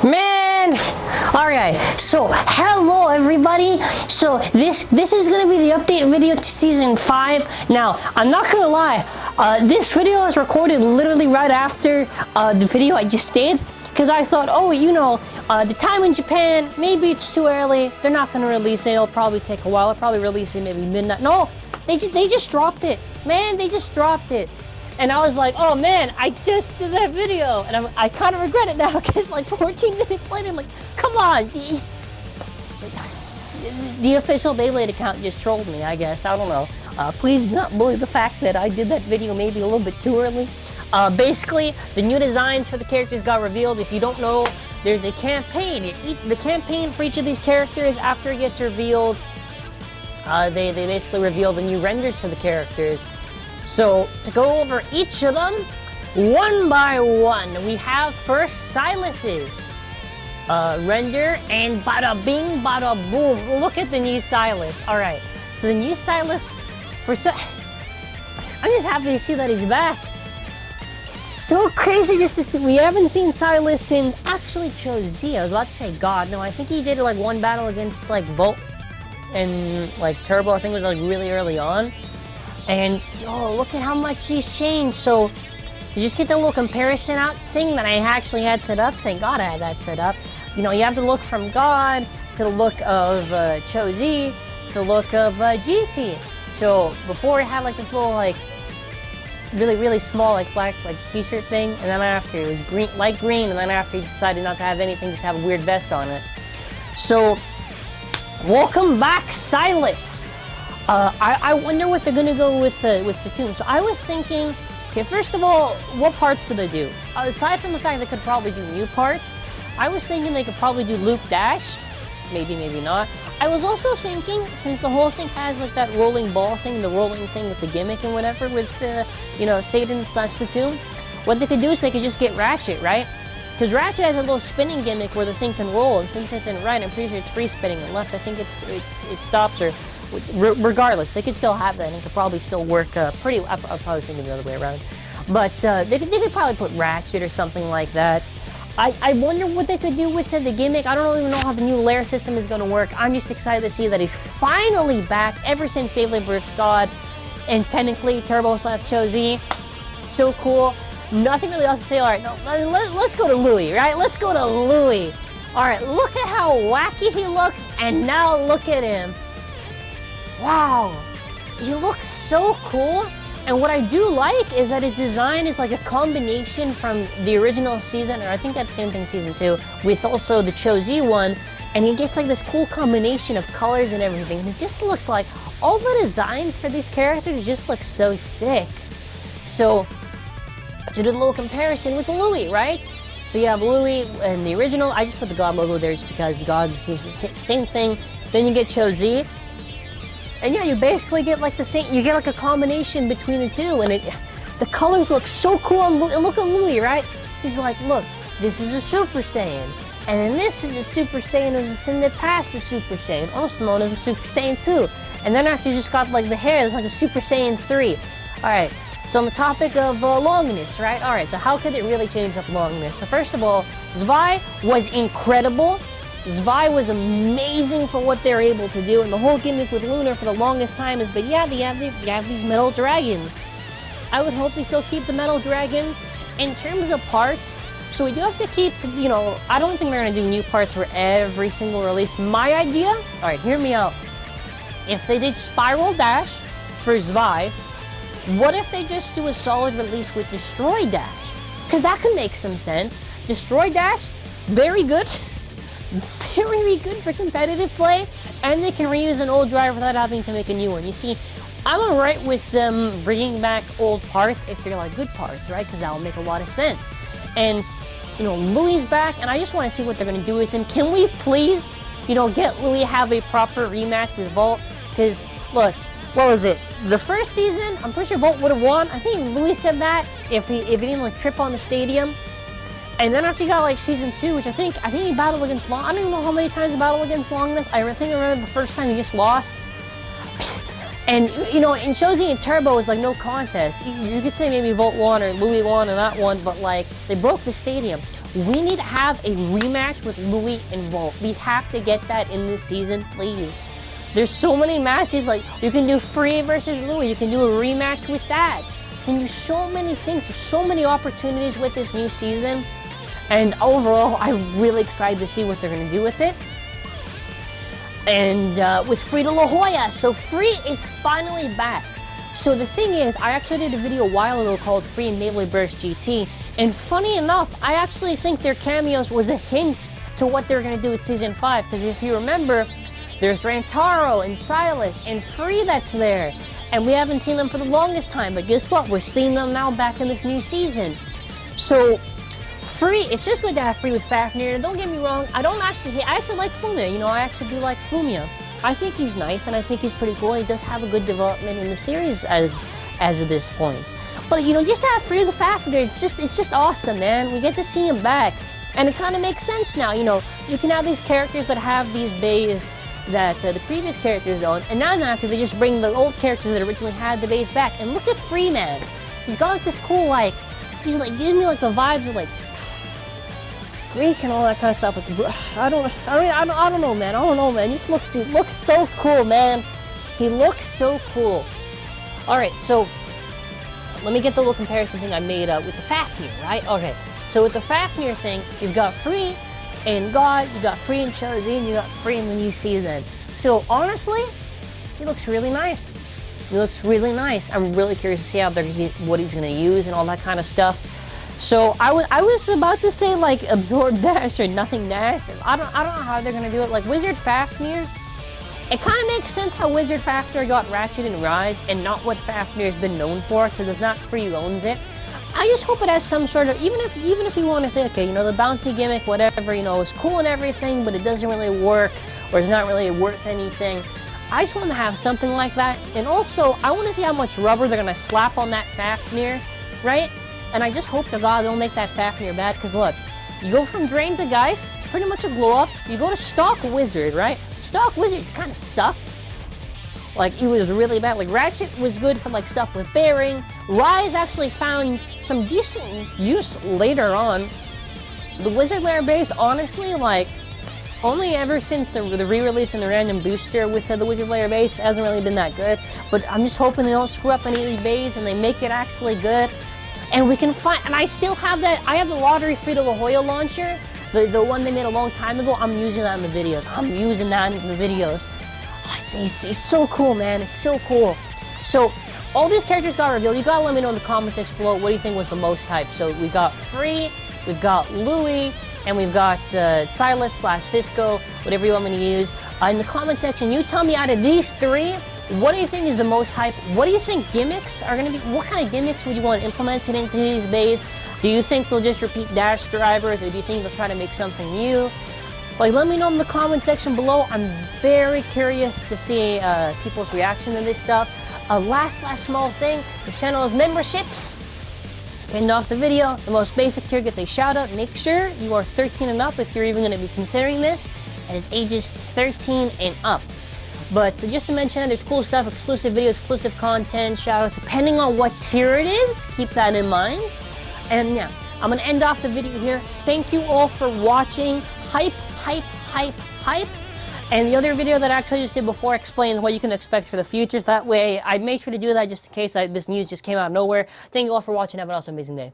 Man, all right, so hello everybody. So this is gonna be the update video to season 5. Now I'm not gonna lie, this video was recorded literally right after the video I just did, because I thought, oh, you know, the time in Japan, maybe it's too early, they're not gonna release it, it'll probably take a while, I'll probably release it maybe midnight. No, they just dropped it, man. They just dropped it. And I was like, oh man, I just did that video. And I kind of regret it now, because like 14 minutes later, I'm like, come on. The official Beyblade account just trolled me, I guess. I don't know. Please do not bully the fact that I did that video maybe a little bit too early. Basically, the new designs for the characters got revealed. If you don't know, there's a campaign. The campaign for each of these characters, after it gets revealed, they basically reveal the new renders for the characters. So, to go over each of them, one by one, we have first Silas's render, and bada bing, bada boom. Look at the new Silas. Alright, so the new Silas, I'm just happy to see that he's back. It's so crazy just to see. We haven't seen Silas since, actually, Chozi. I was about to say God. No, I think he did like one battle against like Volt and like Turbo. I think it was like really early on. And, oh, look at how much he's changed. So, to just get the little comparison out thing that I actually had set up, thank God I had that set up. You know, you have the look from God, to the look of Chozi, to the look of GT. So, before it had like this little, like, really small, like, black, like, t-shirt thing. And then after, it was green, light green. And then after, he decided not to have anything, just have a weird vest on it. So, welcome back, Silas. I wonder what they're gonna go with Saturn. So I was thinking, okay, first of all, what parts could they do? Aside from the fact they could probably do new parts, I was thinking they could probably do Loop Dash. Maybe, maybe not. I was also thinking, since the whole thing has like that rolling ball thing, the rolling thing with the gimmick and whatever, with you know, Satan / Saturn, what they could do is they could just get Ratchet, right? Because Ratchet has a little spinning gimmick where the thing can roll, and since it's in right, I'm pretty sure it's free spinning, and left, I think it stops or. Regardless, they could still have that, and it could probably still work pretty. I'll probably think of the other way around, but they could probably put Ratchet or something like that. I wonder what they could do with the gimmick. I don't even know how the new lair system is going to work. I'm just excited to see that he's finally back ever since Beyblade vs. God, and technically Turbo / Chozi. So cool. Nothing really else to say. All right, no, let's go to Louis, right? Let's go to Louis. All right, look at how wacky he looks, and now look at him. Wow, he looks so cool, and what I do like is that his design is like a combination from the original season, or I think that's the same thing season 2, with also the Chozi one, and he gets like this cool combination of colors and everything, and it just looks like all the designs for these characters just look so sick. So, to do a little comparison with Louis, right? So you have Louis in the original. I just put the God logo there just because the God is the same thing. Then you get Chozi. And yeah, you basically get like the same, you get like a combination between the two, and the colors look so cool. And look at Louis, right? He's like, look, this is a Super Saiyan, and then this is the Super Saiyan of the sin that passed the Super Saiyan, also known as a Super Saiyan 2. And then after you just got like the hair, it's like a Super Saiyan 3. Alright, so on the topic of longness, right? Alright, so how could it really change up longness? So first of all, Zwei was incredible. Zwei was amazing for what they're able to do, and the whole gimmick with Lunar for the longest time is, but yeah, they have these metal dragons. I would hope they still keep the metal dragons. In terms of parts, so we do have to keep, you know, I don't think they're going to do new parts for every single release. My idea, alright, hear me out. If they did Spiral Dash for Zwei, what if they just do a solid release with Destroy Dash? Because that could make some sense. Destroy Dash, very good. Very good for competitive play, and they can reuse an old drive without having to make a new one. You see, I'm alright with them bringing back old parts if they're like good parts, right? Because that will make a lot of sense. And, you know, Louis back, and I just want to see what they're going to do with him. Can we please, you know, get Louis have a proper rematch with Volt? Because, look, what was it? The first season, I'm pretty sure Volt would have won. I think Louis said that if he didn't like trip on the stadium. And then after he got like season 2, which I think he battled against Long. I don't even know how many times he battled against Longness. I think I remember the first time he just lost. And you know, in Chozi and Turbo was like no contest. You could say maybe Volt won or Louis won in that one, but like they broke the stadium. We need to have a rematch with Louis and Volt. We have to get that in this season, please. There's so many matches, like you can do Free versus Louis, you can do a rematch with that. You can do so many things, there's so many opportunities with this new season. And overall, I'm really excited to see what they're gonna do with it. And with Free to La HOYA, so Free is finally back. So the thing is, I actually did a video a while ago called Free and Beyblade Burst GT, and funny enough, I actually think their cameos was a hint to what they're gonna do with Season 5, because if you remember, there's Rantaro and Silas and Free that's there, and we haven't seen them for the longest time, but guess what? We're seeing them now back in this new season. So, Free, it's just good to have Free with Fafnir. Don't get me wrong, I actually like Fumia, you know, I actually do like Fumia. I think he's nice, and I think he's pretty cool. He does have a good development in the series as of this point. But you know, just to have Free with Fafnir, it's just awesome, man. We get to see him back, and it kind of makes sense now. You know, you can have these characters that have these bays that the previous characters don't, and now after they just bring the old characters that originally had the bays back. And look at Free, man. He's got like this cool, like, he's like giving me like the vibes of like Greek and all that kind of stuff. Like, I don't know, man. I don't know, man. He looks so cool, man. He looks so cool. All right, so let me get the little comparison thing I made with the Fafnir, right? Okay, so with the Fafnir thing, you've got Free and God, you got Free and Chozy, and you got Free in the new season. So honestly, he looks really nice. He looks really nice. I'm really curious to see what he's gonna use and all that kind of stuff. So I was about to say like Absorb Dash or Nothing Dash. I don't know how they're gonna do it. Like Wizard Fafnir, it kind of makes sense how Wizard Fafnir got Ratchet and Rise and not what Fafnir's been known for, because it's not Free who owns it. I just hope it has some sort of, even if you want to say, okay, you know, the bouncy gimmick, whatever, you know, it's cool and everything, but it doesn't really work, or it's not really worth anything. I just want to have something like that. And also, I want to see how much rubber they're gonna slap on that Fafnir, right? And I just hope to God they'll make that Fafnir bad, because look, you go from Drain to Geist, pretty much a glow up. You go to Stock Wizard, right? Stock Wizard kind of sucked. Like, it was really bad. Like, Ratchet was good for, like, stuff with Bearing. Rise actually found some decent use later on. The Wizard Lair base, honestly, like, only ever since the re-release and the random booster with the Wizard Lair base hasn't really been that good. But I'm just hoping they don't screw up any of these bays and they make it actually good. And we can find, and I still have that, I have the Lottery Free to La HOYA launcher, the one they made a long time ago. I'm using that in the videos. It's so cool, man. It's so cool. So, all these characters got revealed. You gotta let me know in the comment section below what do you think was the most hype. So, we've got Free, we've got Louis, and we've got Silas / SISCO, whatever you want me to use. In the comment section, you tell me out of these three, what do you think is the most hype? What do you think gimmicks are going to be? What kind of gimmicks would you want implemented into these bays? Do you think they'll just repeat dash drivers, or do you think they'll try to make something new? Like, let me know in the comment section below. I'm very curious to see people's reaction to this stuff. Last small thing, the channel's memberships. Pinned off the video, the most basic tier gets a shout out. Make sure you are 13 and up if you're even going to be considering this, and it's ages 13 and up. But just to mention, there's cool stuff, exclusive videos, exclusive content, shoutouts, depending on what tier it is. Keep that in mind. And yeah, I'm gonna end off the video here. Thank you all for watching. Hype. And the other video that I actually just did before explains what you can expect for the futures. That way, I made sure to do that just in case this news just came out of nowhere. Thank you all for watching. Have an awesome, amazing day.